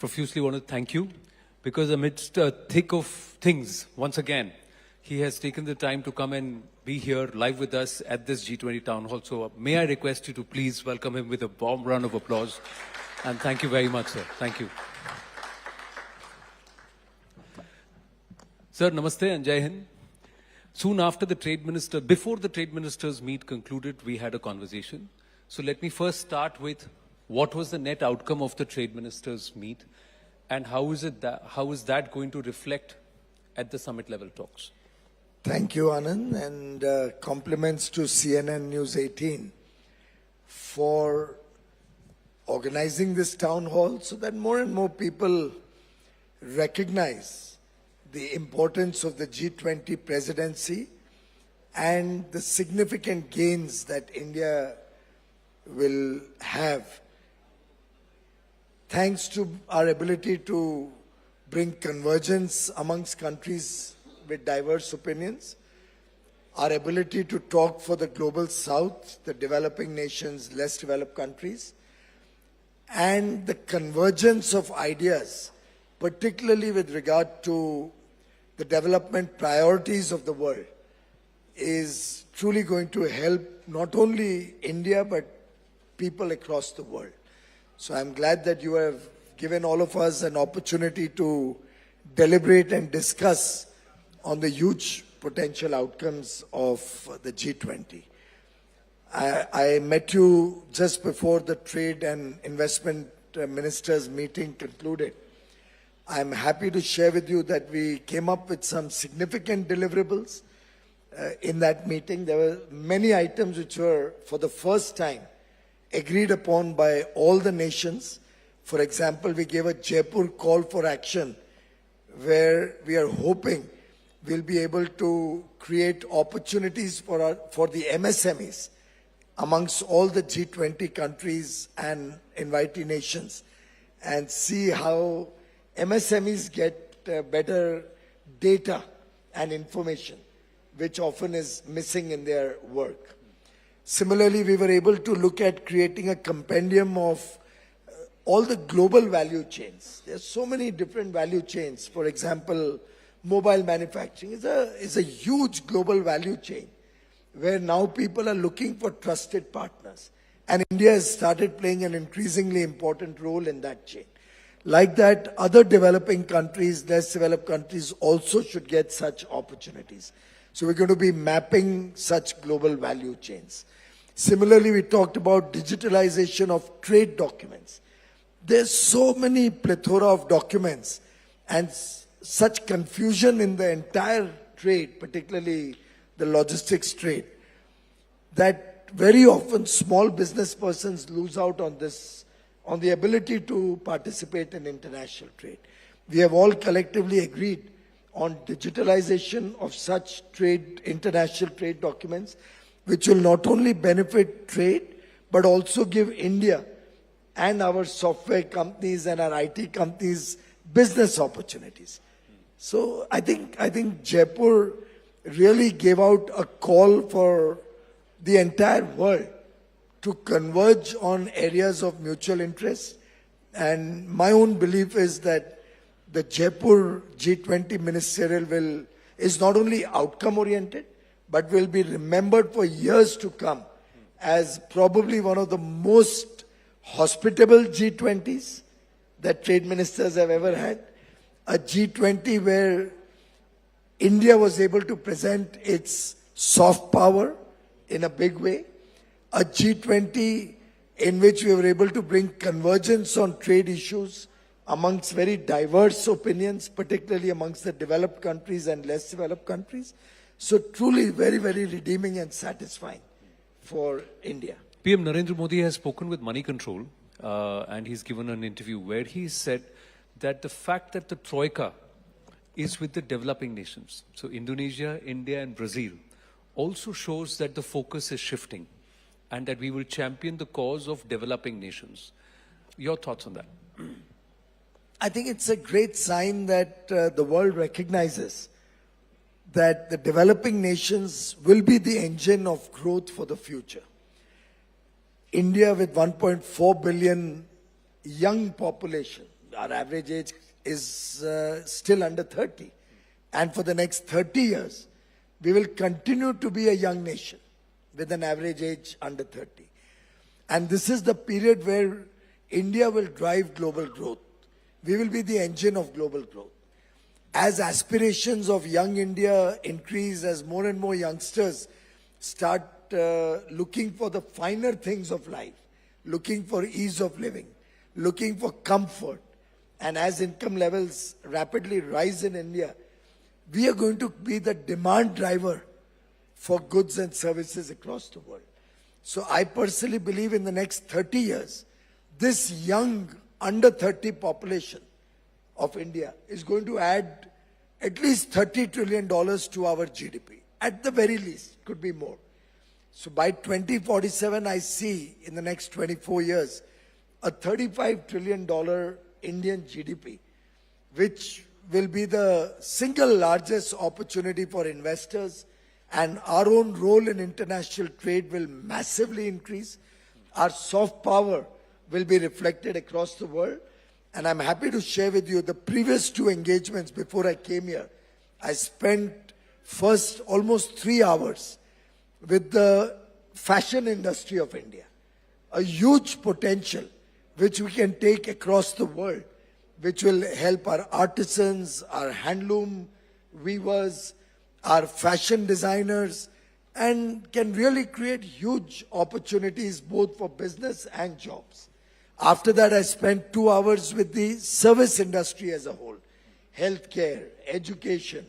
profusely want to thank you because amidst a thick of things, once again, he has taken the time to come and be here live with us at this G20 town hall. So may I request you to please welcome him with a warm round of applause. And thank you very much, sir. Thank you. Sir, namaste and Jai Hind. Soon after before the trade ministers meet concluded, we had a conversation. So let me first start with what was the net outcome of the trade ministers meet and how is that going to reflect at the summit level talks? Thank you, Anand, and compliments to CNN News 18 for organizing this town hall so that more and more people recognize the importance of the G20 presidency and the significant gains that India will have thanks to our ability to bring convergence amongst countries with diverse opinions, our ability to talk for the global south, the developing nations, less developed countries, and the convergence of ideas, particularly with regard to the development priorities of the world, is truly going to help not only India but people across the world. So I'm glad that you have given all of us an opportunity to deliberate and discuss on the huge potential outcomes of the G20. I met you just before the trade and investment ministers meeting concluded. I'm happy to share with you that we came up with some significant deliverables in that meeting. There were many items which were, for the first time, agreed upon by all the nations. For example, we gave a Jaipur call for action where we are hoping we'll be able to create opportunities for the MSMEs amongst all the G20 countries and invitee nations and see how MSMEs get better data and information, which often is missing in their work. Similarly, we were able to look at creating a compendium of all the global value chains. There's so many different value chains. For example, mobile manufacturing is a huge global value chain where now people are looking for trusted partners. And India has started playing an increasingly important role in that chain. Like that, other developing countries, less developed countries also should get such opportunities. So we're going to be mapping such global value chains. Similarly, we talked about digitalization of trade documents. There's so many plethora of documents and such confusion in the entire trade, particularly the logistics trade, that very often small business persons lose out on this, on the ability to participate in international trade. We have all collectively agreed on digitalization of such trade, international trade documents, which will not only benefit trade, but also give India and our software companies and our IT companies business opportunities. So I think Jaipur really gave out a call for the entire world to converge on areas of mutual interest. And my own belief is that the Jaipur G20 ministerial is not only outcome oriented, but will be remembered for years to come as probably one of the most hospitable G20s that trade ministers have ever had. A G20 where India was able to present its soft power in a big way. A G20 in which we were able to bring convergence on trade issues amongst very diverse opinions, particularly amongst the developed countries and less developed countries. So truly very, very redeeming and satisfying for India. PM Narendra Modi has spoken with Money Control and he's given an interview where he said that the fact that the Troika is with the developing nations, so Indonesia, India and Brazil, also shows that the focus is shifting and that we will champion the cause of developing nations. Your thoughts on that? I think it's a great sign that the world recognizes that the developing nations will be the engine of growth for the future. India with 1.4 billion young population, our average age is still under 30. And for the next 30 years, we will continue to be a young nation with an average age under 30. And this is the period where India will drive global growth. We will be the engine of global growth. As aspirations of young India increase, as more and more youngsters start looking for the finer things of life, looking for ease of living, looking for comfort, and as income levels rapidly rise in India, we are going to be the demand driver for goods and services across the world. So I personally believe in the next 30 years, this young under 30 population of India is going to add at least $30 trillion to our GDP. At the very least, it could be more. So by 2047, I see in the next 24 years, a $35 trillion Indian GDP, which will be the single largest opportunity for investors, and our own role in international trade will massively increase. Our soft power will be reflected across the world. And I'm happy to share with you the previous two engagements before I came here. I spent first almost 3 hours with the fashion industry of India, a huge potential which we can take across the world, which will help our artisans, our handloom weavers, our fashion designers, and can really create huge opportunities both for business and jobs. After that, I spent 2 hours with the service industry as a whole, healthcare, education,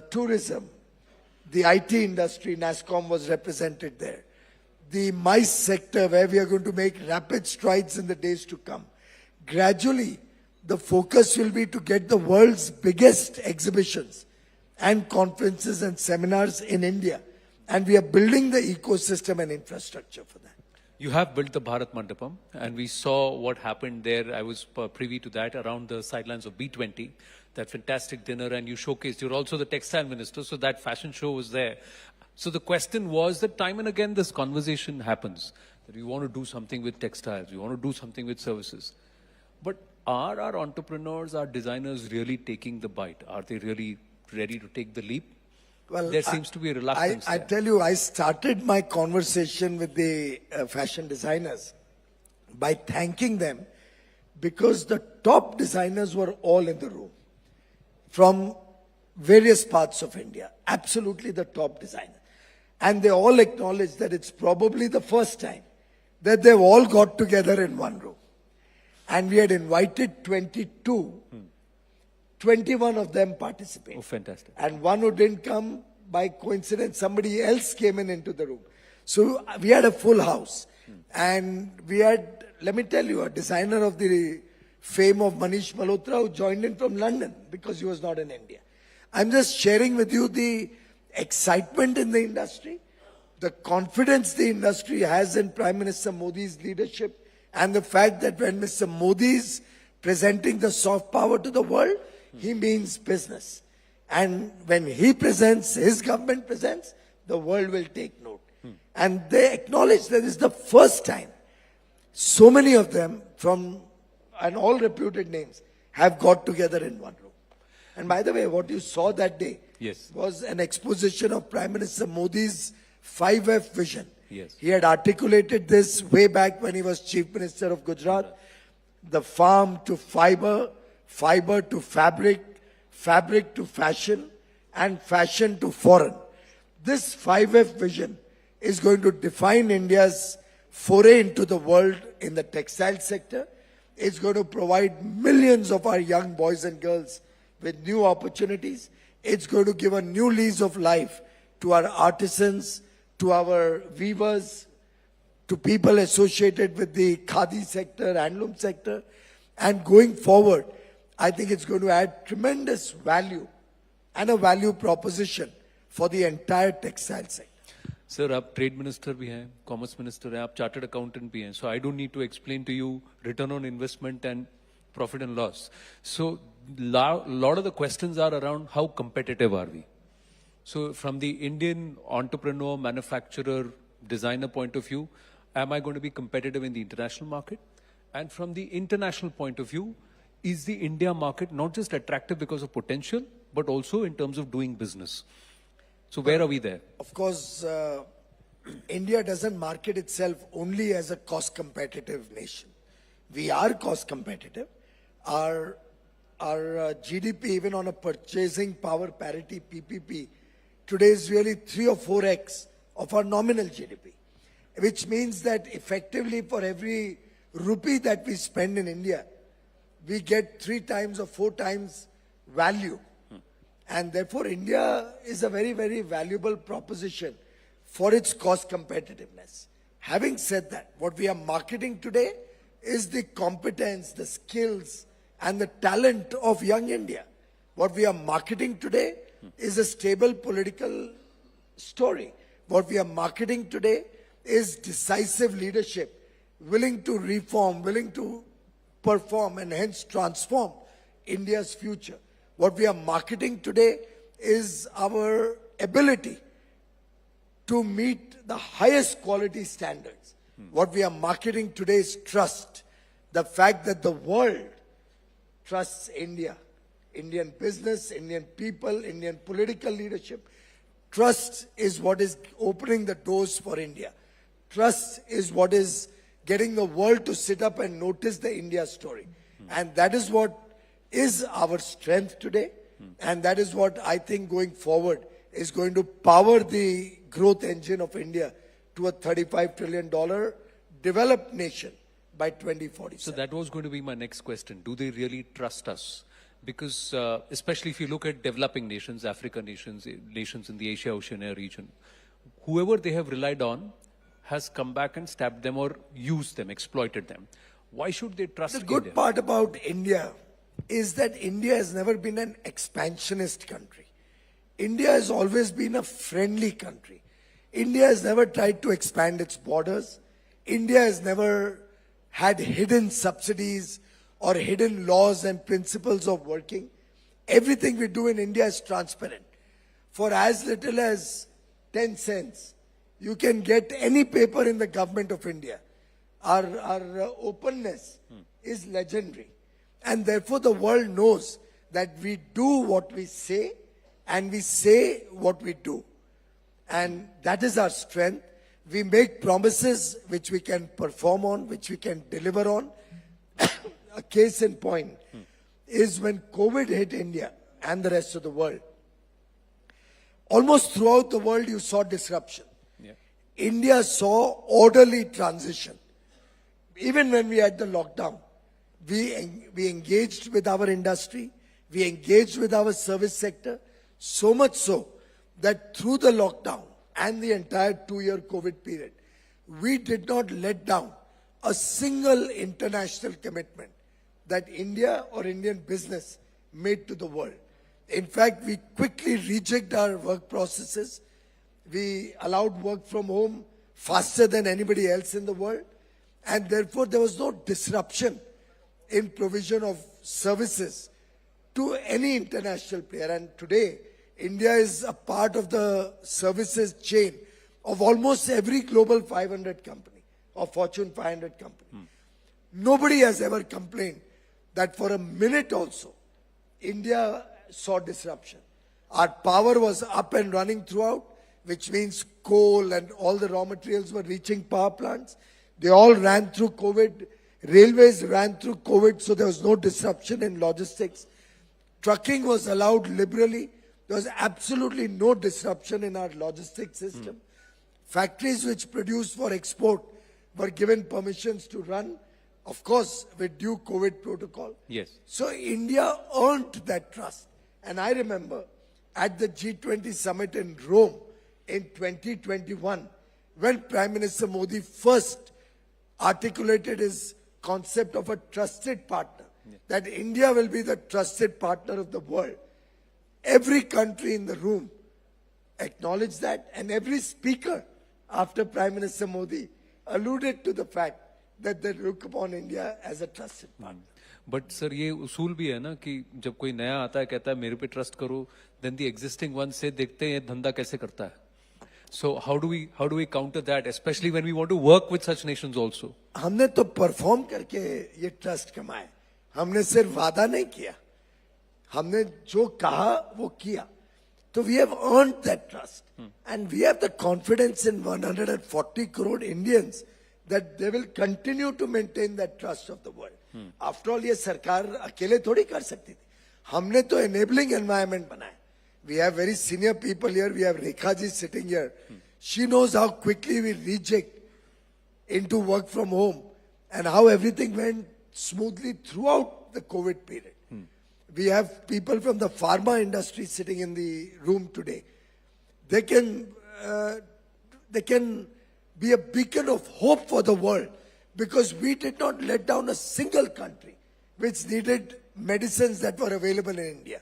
tourism, the IT industry. NASSCOM was represented there. The MICE sector, where we are going to make rapid strides in the days to come. Gradually, the focus will be to get the world's biggest exhibitions and conferences and seminars in India. And we are building the ecosystem and infrastructure for that. You have built the Bharat Mandapam, and we saw what happened there. I was privy to that around the sidelines of B20, that fantastic dinner, and you showcased, you're also the textile minister, so that fashion show was there. So the question was that time and again this conversation happens, that we want to do something with textiles, we want to do something with services. But are our entrepreneurs, our designers really taking the bite? Are they really ready to take the leap? Well, there seems to be a reluctance I there. tell you, I started my conversation with the fashion designers by thanking them because the top designers were all in the room from various parts of India, absolutely the top designers. And they all acknowledged that it's probably the first time that they've all got together in one room. And we had invited 22. 21 of them participated. Oh, fantastic. And one who didn't come, by coincidence, somebody else came into the room. So we had a full house. And we had, let me tell you, a designer of the fame of Manish Malhotra who joined in from London because he was not in India. I'm just sharing with you the excitement in the industry, the confidence the industry has in Prime Minister Modi's leadership, and the fact that when Mr. Modi is presenting the soft power to the world, he means business. And when he presents, his government presents, the world will take note. And they acknowledge that this is the first time so many of them from and all reputed names have got together in one room. And by the way, what you saw that day was an exposition of Prime Minister Modi's 5F vision. He had articulated this way back when he was Chief Minister of Gujarat. The farm to fiber, fiber to fabric, fabric to fashion, and fashion to foreign. This 5F vision is going to define India's foray into the world in the textile sector. It's going to provide millions of our young boys and girls with new opportunities. It's going to give a new lease of life to our artisans, to our weavers, to people associated with the khadi sector, handloom sector. And going forward, I think it's going to add tremendous value and a value proposition for the entire textile sector. Sir, आप trade minister भी हैं, commerce minister हैं, आप chartered accountant भी हैं. So I don't need to explain to you return on investment and profit and loss. So lot of the questions are around how competitive are we. So from the Indian entrepreneur, manufacturer, designer point of view, am I going to be competitive in the international market? And from the international point of view, is the India market not just attractive because of potential, but also in terms of doing business? So where are we there? Of course, India doesn't market itself only as a cost competitive nation. We are cost competitive. Our GDP, even on a purchasing power parity PPP, today is really 3 or 4x of our nominal GDP, which means that effectively for every rupee that we spend in India, we get 3 times or 4 times value. And therefore, India is a very, very valuable proposition for its cost competitiveness. Having said that, what we are marketing today is the competence, the skills, and the talent of young India. What we are marketing today is a stable political story. What we are marketing today is decisive leadership, willing to reform, willing to perform, and hence transform India's future. What we are marketing today is our ability to meet the highest quality standards. What we are marketing today is trust. The fact that the world trusts India, Indian business, Indian people, Indian political leadership. Trust is what is opening the doors for India. Trust is what is getting the world to sit up and notice the India story. And that is what is our strength today. And that is what I think going forward is going to power the growth engine of India to a $35 trillion developed nation by 2047. So that was going to be my next question. Do they really trust us? Because especially if you look at developing nations, African nations, nations in the Asia-Oceania region, whoever they have relied on has come back and stabbed them or used them, exploited them. Why should they trust The good India? part about India is that India has never been an expansionist country. India has always been a friendly country. India has never tried to expand its borders. India has never had hidden subsidies or hidden laws and principles of working. Everything we do in India is transparent. For as little as 10 cents, you can get any paper in the government of India. Our openness is legendary. And therefore the world knows that we do what we say and we say what we do. And that is our strength. We make promises which we can perform on, which we can deliver on. A case in point is when COVID hit India and the rest of the world. Almost throughout the world you saw disruption. Yeah. India saw orderly transition. Even when we had the lockdown, we engaged with our industry, we engaged with our service sector, so much so that through the lockdown and the entire 2-year COVID period, we did not let down a single international commitment that India or Indian business made to the world. In fact, we quickly rejigged our work processes. We allowed work from home faster than anybody else in the world. And therefore, there was no disruption in provision of services to any international player. And today, India is a part of the services chain of almost every global 500 company or Fortune 500 company. Nobody has ever complained that for a minute also, India saw disruption. Our power was up and running throughout, which means coal and all the raw materials were reaching power plants. They all ran through COVID. Railways ran through COVID, so there was no disruption in logistics. Trucking was allowed liberally. There was absolutely no disruption in our logistics system. Factories which produced for export were given permissions to run, of course, with due COVID protocol. Yes. So India earned that trust. And I remember at the G20 summit in Rome in 2021, when Prime Minister Modi first articulated his concept of a trusted partner, that India will be the trusted partner of the world. Every country in the room acknowledged that, and every speaker after Prime Minister Modi alluded to the fact that they look upon India as a trusted partner. But sir ये उसूल भी है ना कि जब कोई नया आता है कहता है मेरे पे ट्रस्ट करो देन द एग्जिस्टिंग वन से देखते हैं ये धंधा कैसे करता है so how do we counter that specially when we want to work with such nations also हमने तो परफॉर्म करके ये ट्रस्ट कमाए. हमने सिर्फ वादा नहीं किया, हमने जो कहा वो किया. So we have earned that trust. And we have the confidence in 140 crore Indians that they will continue to maintain that trust of the world. After all, ये सरकार अकेले थोड़ी कर सकती थी. हमने तो enabling environment बनाया. We have very senior people here. We have Rekha ji sitting here. She knows how quickly we reject into work from home and how everything went smoothly throughout the COVID period. We have people from the pharma industry sitting in the room today. They can be a beacon of hope for the world because we did not let down a single country which needed medicines that were available in India.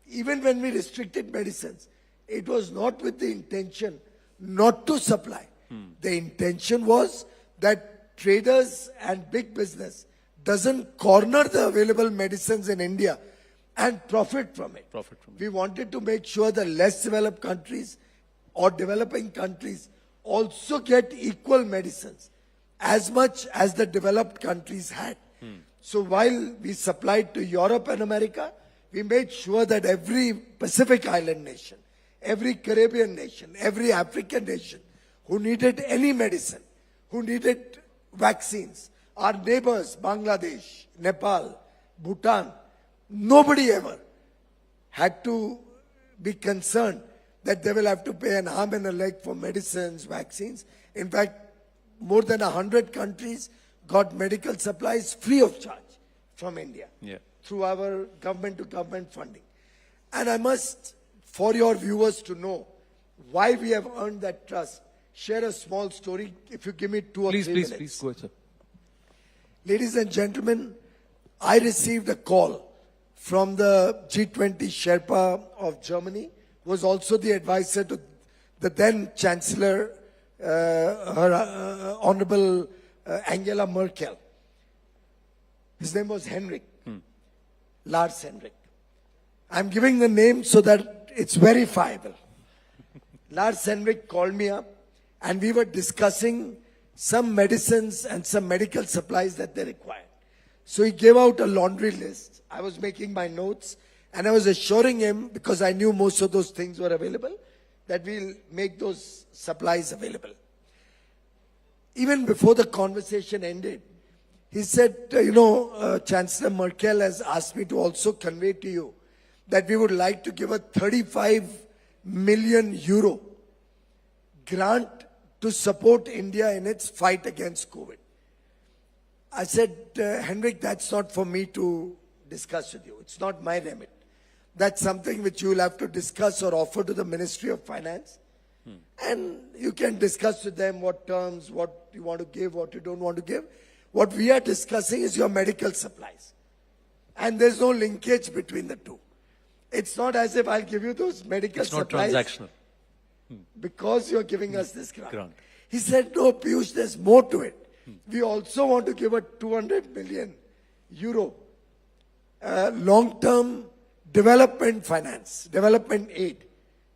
Even when we restricted medicines, it was not with the intention not to supply. The intention was that traders and big business doesn't corner the available medicines in India and profit from it. We wanted to make sure the less developed countries or developing countries also get equal medicines as much as the developed countries had. So while we supplied to Europe and America, we made sure that every Pacific Island nation, every Caribbean nation, every African nation who needed any medicine, who needed vaccines, our neighbors, Bangladesh, Nepal, Bhutan, nobody ever had to be concerned that they will have to pay an arm and a leg for medicines, vaccines. In fact, more than 100 countries got medical supplies free of charge from India through our government-to-government funding. And I must, for your viewers to know why we have earned that trust, share a small story. If you give me 2 or 3 minutes. Please, go ahead, sir. Ladies and gentlemen, I received a call from the G20 Sherpa of Germany, who was also the advisor to the then Chancellor, Honorable Angela Merkel. His name was Henrik, Lars Henrik. I'm giving the name so that it's verifiable. Lars Henrik called me up and we were discussing some medicines and some medical supplies that they required. So he gave out a laundry list. I was making my notes and I was assuring him, because I knew most of those things were available, that we'll make those supplies available. Even before the conversation ended, he said, Chancellor Merkel has asked me to also convey to you that we would like to give a 35 million euro grant to support India in its fight against COVID. I said, Henrik, that's not for me to discuss with you. It's not my remit. That's something which you will have to discuss or offer to the Ministry of Finance. And you can discuss with them what terms, what you want to give, what you don't want to give. What we are discussing is your medical supplies. And there's no linkage between the two. It's not as if I'll give you those medical supplies. It's not transactional. Because you're giving us this grant. He said, no, Piyush, there's more to it. We also want to give a 200 million euro long-term development finance, development aid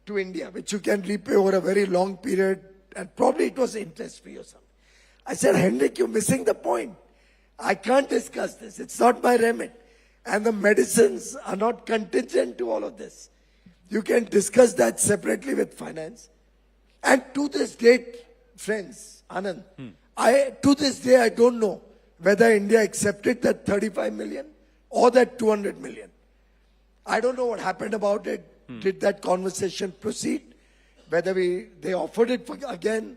to India, which you can repay over a very long period, and probably it was interest-free or something. I said, Henrik, you're missing the point. I can't discuss this. It's not my remit. And the medicines are not contingent to all of this. You can discuss that separately with finance. And to this date, friends, Anand, to this day, I don't know whether India accepted that 35 million or that 200 million. I don't know what happened about it. Did that conversation proceed? Whether they offered it again,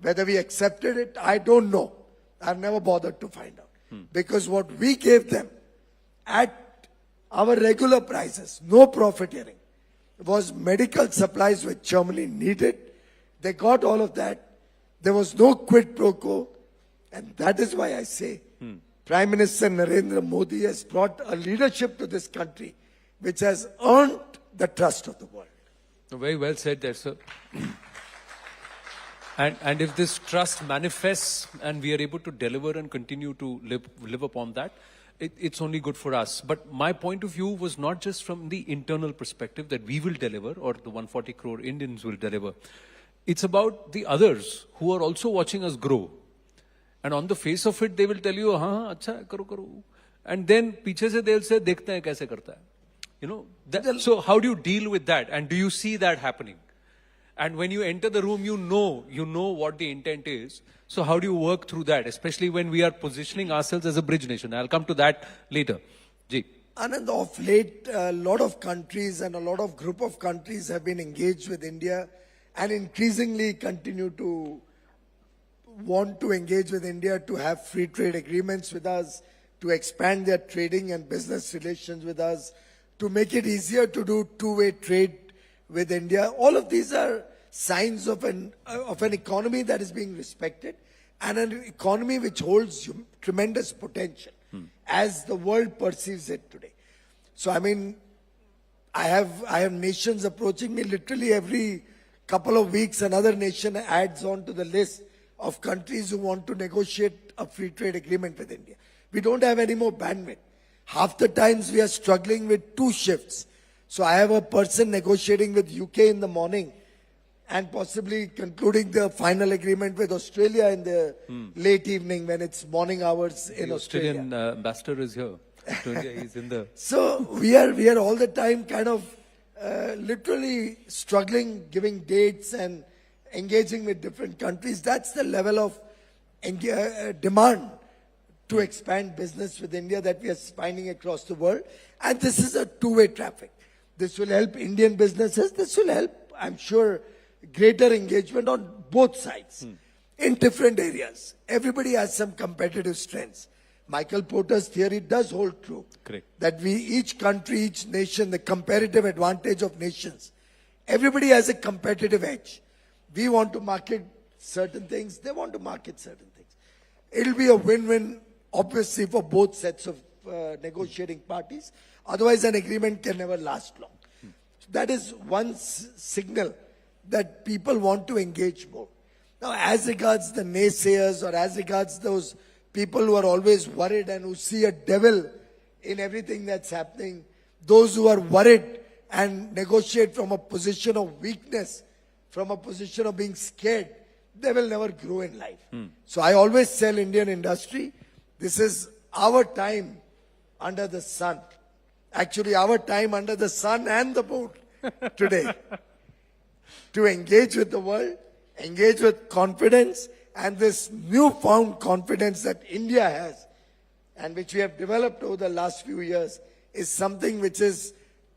whether we accepted it, I don't know. I've never bothered to find out. Because what we gave them at our regular prices, no profiteering, was medical supplies which Germany needed. They got all of that. There was no quid pro quo. And that is why I say Prime Minister Narendra Modi has brought a leadership to this country which has earned the trust of the world. Very well said there, sir. And if this trust manifests and we are able to deliver and continue to live upon that, it's only good for us. But my point of view was not just from the internal perspective that we will deliver or the 140 crore Indians will deliver. It's about the others who are also watching us grow. And on the face of it, they will tell you, acha, karo. and then पीछे से they'll say देखते हैं कैसे करता है. You know, so how do you deal with that? And do you see that happening? And when you enter the room, you know what the intent is. So how do you work through that, especially when we are positioning ourselves as a bridge nation? I'll come to that later. Ji. Anand, of late, a lot of countries and a lot of group of countries have been engaged with India and increasingly continue to want to engage with India, to have free trade agreements with us, to expand their trading and business relations with us, to make it easier to do two-way trade with India. All of these are signs of an economy that is being respected and an economy which holds tremendous potential as the world perceives it today. So, I mean, I have nations approaching me literally every couple of weeks. Another nation adds on to the list of countries who want to negotiate a free trade agreement with India. We don't have any more bandwidth. Half the times we are struggling with two shifts. So I have a person negotiating with UK in the morning and possibly concluding the final agreement with Australia in the late evening when it's morning hours in Australia. Australian ambassador is here. He's in the... So we are all the time kind of literally struggling, giving dates and engaging with different countries. That's the level of demand to expand business with India that we are finding across the world. And this is a two-way traffic. This will help Indian businesses. This will help, I'm sure, greater engagement on both sides in different areas. Everybody has some competitive strengths. Michael Porter's theory does hold true. Correct. That each country, each nation, the comparative advantage of nations, everybody has a competitive edge. We want to market certain things. They want to market certain things. It'll be a win-win, obviously, for both sets of negotiating parties. Otherwise, an agreement can never last long. That is one signal that people want to engage more. Now, as regards the naysayers or as regards those people who are always worried and who see a devil in everything that's happening, those who are worried and negotiate from a position of weakness, from a position of being scared, they will never grow in life. So I always tell Indian industry, this is our time under the sun. Actually, our time under the sun and the moon today. To engage with the world, engage with confidence, and this newfound confidence that India has and which we have developed over the last few years is something which is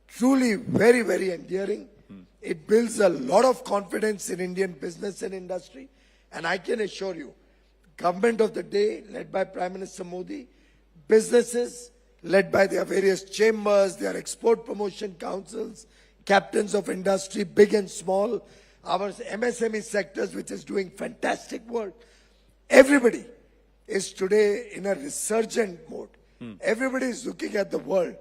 truly very, very endearing. It builds a lot of confidence in Indian business and industry. And I can assure you, government of the day, led by Prime Minister Modi, businesses, led by their various chambers, their export promotion councils, captains of industry, big and small, our MSME sectors, which is doing fantastic work. Everybody is today in a resurgent mode. Everybody is looking at the world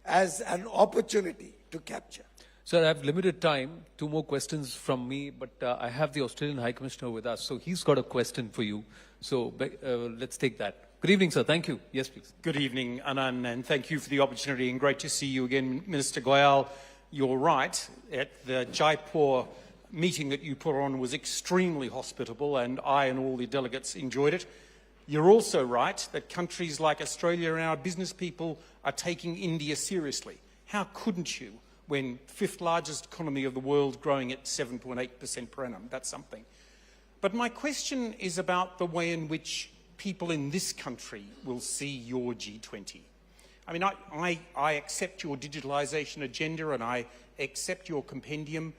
as an opportunity to capture. Sir, I have limited time. Two more questions from me, but I have the Australian High Commissioner with us, so he's got a question for you. So let's take that. Good evening, sir. Thank you. Yes, please. Good evening, Anand, and thank you for the opportunity, and great to see you again, Minister Goyal. You're right. At the Jaipur meeting that you put on was extremely hospitable, and I and all the delegates enjoyed it. You're also right that countries like Australia and our business people are taking India seriously. How couldn't you, when fifth largest economy of the world, growing at 7.8% per annum? That's something. But my question is about the way in which people in this country will see your G20. I mean, I accept your digitalisation agenda and I accept your compendium,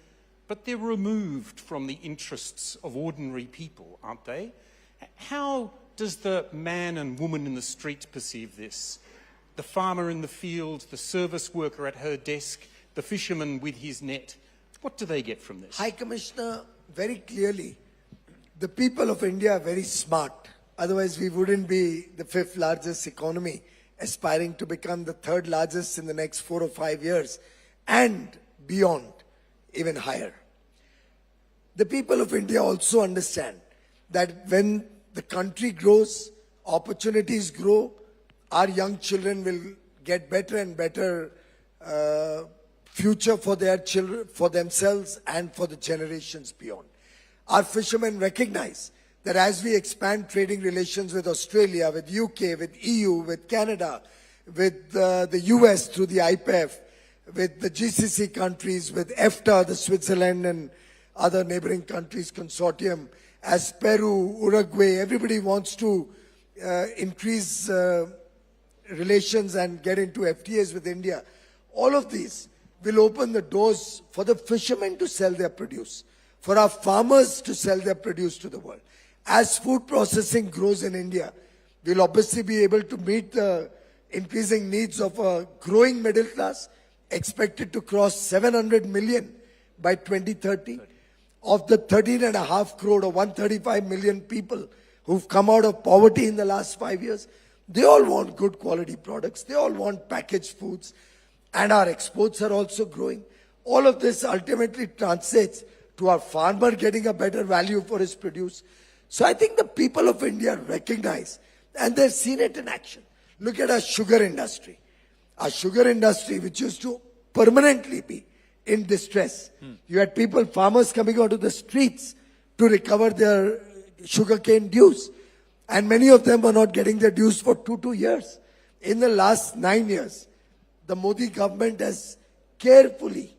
but they're removed from the interests of ordinary people, aren't they? How does the man and woman in the street perceive this? The farmer in the field, the service worker at her desk, the fisherman with his net. What do they get from this? High Commissioner, very clearly, the people of India are very smart. Otherwise, we wouldn't be the fifth largest economy, aspiring to become the third largest in the next 4 or 5 years, and beyond, even higher. The people of India also understand that when the country grows, opportunities grow, our young children will get better and better future for their children, for themselves, and for the generations beyond. Our fishermen recognize that as we expand trading relations with Australia, with UK, with EU, with Canada, with the US through the IPEF, with the GCC countries, with EFTA, the Switzerland and other neighboring countries consortium, as Peru, Uruguay, everybody wants to increase relations and get into FTAs with India. All of these will open the doors for the fishermen to sell their produce, for our farmers to sell their produce to the world. As food processing grows in India, we'll obviously be able to meet the increasing needs of a growing middle class, expected to cross 700 million by 2030. Of the 13.5 crore or 135 million people who've come out of poverty in the last 5 years, they all want good quality products. They all want packaged foods. And our exports are also growing. All of this ultimately translates to our farmer getting a better value for his produce. So I think the people of India recognize, and they've seen it in action. Look at our sugar industry. Our sugar industry, which used to permanently be in distress. You had people, farmers coming onto the streets to recover their sugarcane dues. And many of them were not getting their dues for 2 years. In the last 9 years, the Modi government has carefully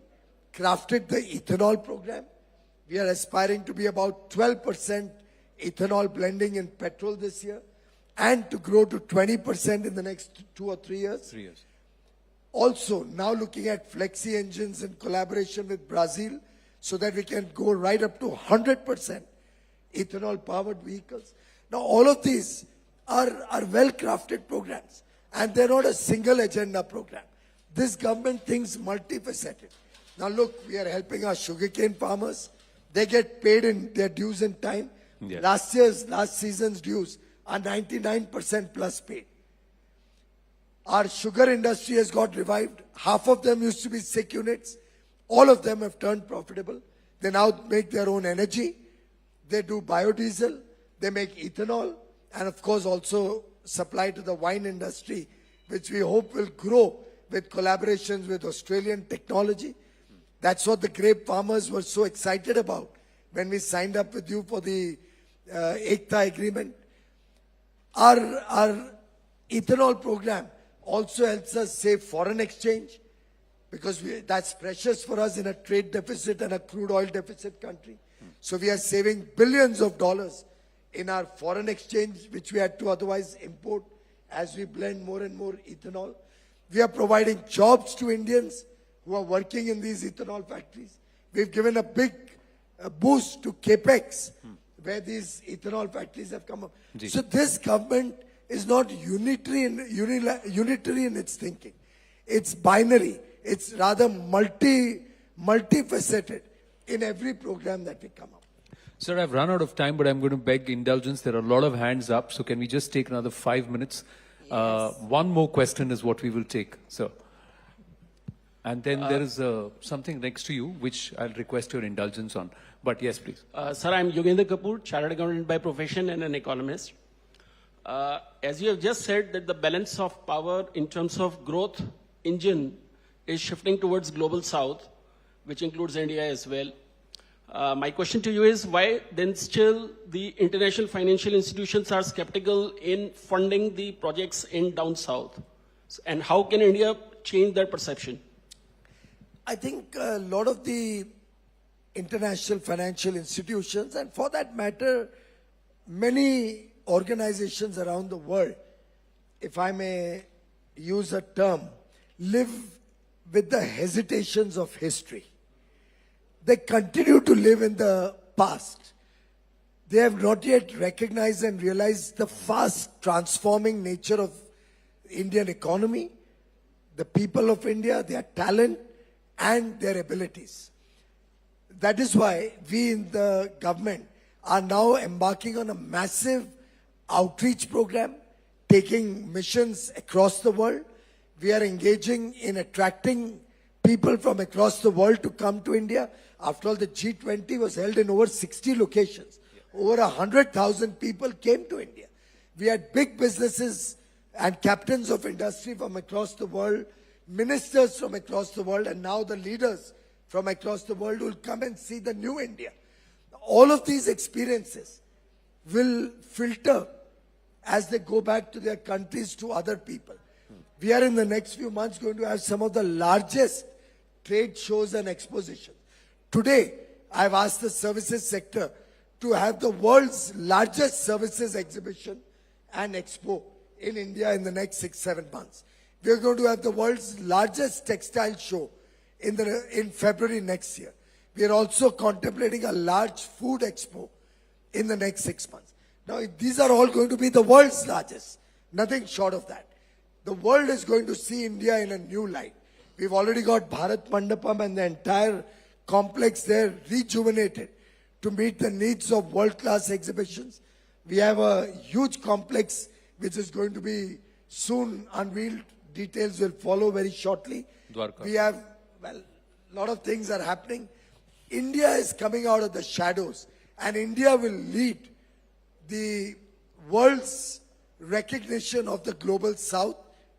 crafted the ethanol program. We are aspiring to be about 12% ethanol blending in petrol this year, and to grow to 20% in the next 2 or 3 years. 3 years. Also, now looking at flexi engines in collaboration with Brazil, so that we can go right up to 100% ethanol powered vehicles. Now, all of these are well crafted programs, and they're not a single agenda program. This government thinks multifaceted. Now look, we are helping our sugarcane farmers. They get paid in their dues in time. Yeah. Last season's dues are 99% plus paid. Our sugar industry has got revived. Half of them used to be sick units. All of them have turned profitable. They now make their own energy. They do biodiesel. They make ethanol. And of course also supply to the wine industry, which we hope will grow with collaborations with Australian technology. That's what the grape farmers were so excited about when we signed up with you for the Ekta agreement. Our ethanol program also helps us save foreign exchange, because that's precious for us in a trade deficit and a crude oil deficit country. So we are saving billions of dollars in our foreign exchange, which we had to otherwise import as we blend more and more ethanol. We are providing jobs to Indians who are working in these ethanol factories. We've given a big boost to CAPEX, where these ethanol factories have come up. So this government is not unitary in its thinking. It's binary. It's rather multifaceted in every program that we come up. Sir, I've run out of time, but I'm going to beg indulgence. There are a lot of hands up, so can we just take another 5 minutes? Yes. One more question is what we will take, sir. And then there is something next to you, which I'll request your indulgence on. But yes, please. Sir, I'm Yogendra Kapoor, chartered accountant by profession and an economist. As you have just said, that the balance of power in terms of growth engine is shifting towards global south, which includes India as well. My question to you is, why then still the international financial institutions are skeptical in funding the projects in down south? And how can India change that perception? I think a lot of the international financial institutions, and for that matter, many organizations around the world, if I may use a term, live with the hesitations of history. They continue to live in the past. They have not yet recognized and realized the fast transforming nature of Indian economy, the people of India, their talent and their abilities. That is why we in the government are now embarking on a massive outreach program, taking missions across the world. We are engaging in attracting people from across the world to come to India. After all, the G20 was held in over 60 locations. Over 100,000 people came to India. We had big businesses and captains of industry from across the world, ministers from across the world, and now the leaders from across the world will come and see the new India. All of these experiences will filter as they go back to their countries to other people. We are in the next few months going to have some of the largest trade shows and expositions. Today, I've asked the services sector to have the world's largest services exhibition and expo in India in the next 6-7 months. We are going to have the world's largest textile show in February next year. We are also contemplating a large food expo in the next 6 months. Now, these are all going to be the world's largest, nothing short of that. The world is going to see India in a new light. We've already got Bharat Mandapam and the entire complex there rejuvenated to meet the needs of world-class exhibitions. We have a huge complex which is going to be soon unveiled. Details will follow very shortly. Dwarka. We have, well, a lot of things are happening. India is coming out of the shadows, and India will lead the world's recognition of the global south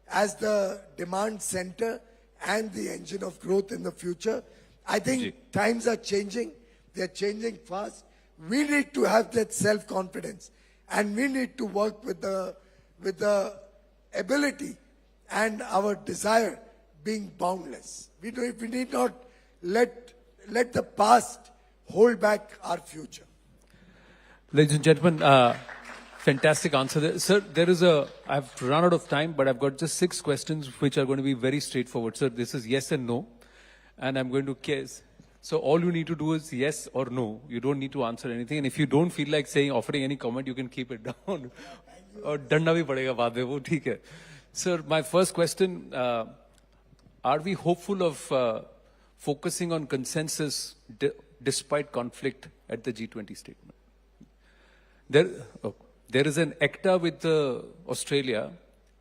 as the demand center and the engine of growth in the future. I think times are changing. They're changing fast. We need to have that self-confidence, and we need to work with the ability and our desire being boundless. We need not let the past hold back our future. Ladies and gentlemen, fantastic answer there. Sir, I've run out of time, but I've got just 6 questions which are going to be very straightforward. Sir, this is yes and no, and I'm going to guess. So all you need to do is yes or no. You don't need to answer anything. And if you don't feel like offering any comment, you can keep it down. Or danda bhi padega baad mein, wo theek hai. Sir, my first question, are we hopeful of focusing on consensus despite conflict at the G20 statement? There is an ACTA with Australia.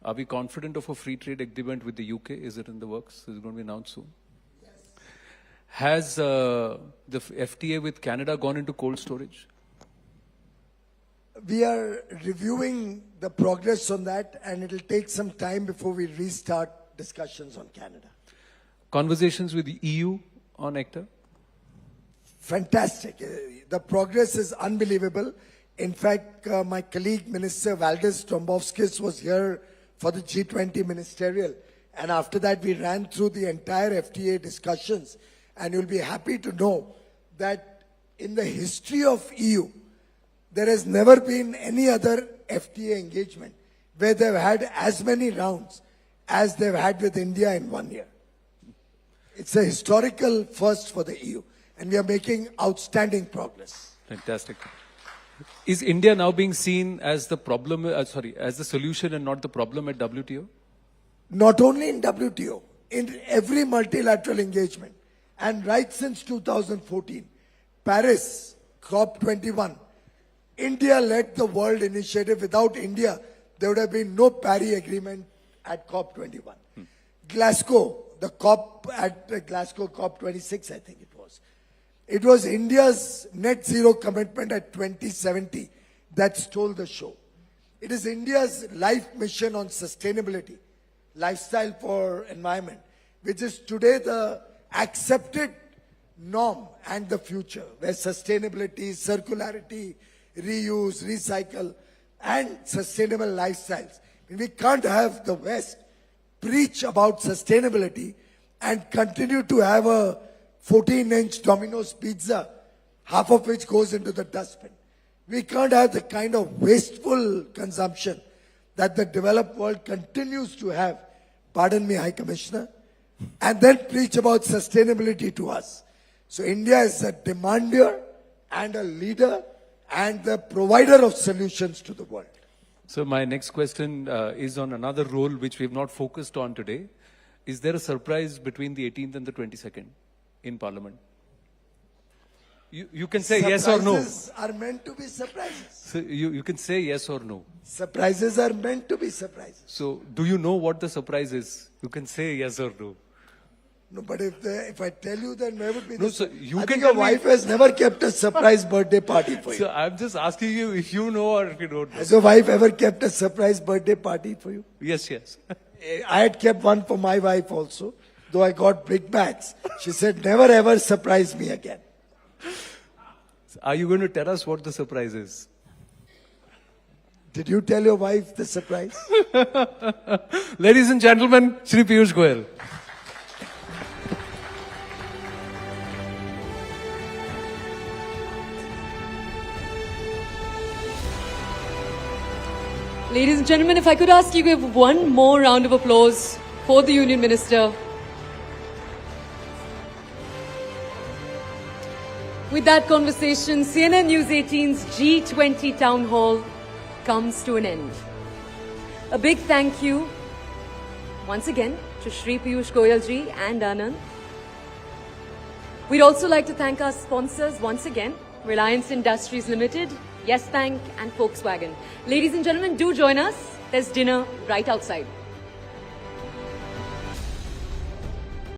Are we confident of a free trade agreement with the UK? Is it in the works? Is it going to be announced soon? Yes. Has the FTA with Canada gone into cold storage? We are reviewing the progress on that, and it will take some time before we restart discussions on Canada. Conversations with the EU on ACTA? Fantastic. The progress is unbelievable. In fact, my colleague, Minister Valdis Dombrovskis, was here for the G20 ministerial. And after that, we ran through the entire FTA discussions. And you'll be happy to know that in the history of EU, there has never been any other FTA engagement where they've had as many rounds as they've had with India in 1 year. It's a historical first for the EU. And we are making outstanding progress. Fantastic. Is India now being seen as the problem, as the solution and not the problem at WTO? Not only in WTO, in every multilateral engagement. And right since 2014, Paris, COP21, India led the world initiative. Without India, there would have been no Paris Agreement at COP21. Glasgow, the COP at Glasgow COP26, I think it was. It was India's net zero commitment at 2070 that stole the show. It is India's life mission on sustainability, lifestyle for environment, which is today the accepted norm and the future, where sustainability, circularity, reuse, recycle, and sustainable lifestyles. We can't have the West preach about sustainability and continue to have a 14-inch Domino's pizza, half of which goes into the dustbin. We can't have the kind of wasteful consumption that the developed world continues to have, pardon me, High Commissioner, and then preach about sustainability to us. So India is a demander and a leader and the provider of solutions to the world. So my next question is on another role which we have not focused on today. Is there a surprise between the 18th and the 22nd in Parliament? You can say yes or no. Surprises are meant to be surprises. So you can say yes or no. Surprises are meant to be surprises. So do you know what the surprise is? You can say yes or no. No, but if I tell you, then where would be No, the so you I can think tell your me- wife has never kept a surprise birthday party for you. So I'm just asking you if you know or if you don't know. Has your wife ever kept a surprise birthday party for you? Yes, yes. I had kept one for my wife also, though I got big bags. She said, never ever surprise me again. Are you going to tell us what the surprise is? Did you tell your wife the surprise? Ladies and gentlemen, Shri Piyush Goyal. Ladies and gentlemen, if I could ask you to give one more round of applause for the Union Minister. With that conversation, CNN News 18's G20 Town Hall comes to an end. A big thank you once again to Shri Piyush Goyal ji and Anand. We'd also like to thank our sponsors once again, Reliance Industries Limited, Yes Bank and Volkswagen. Ladies and gentlemen, do join us. There's dinner right outside.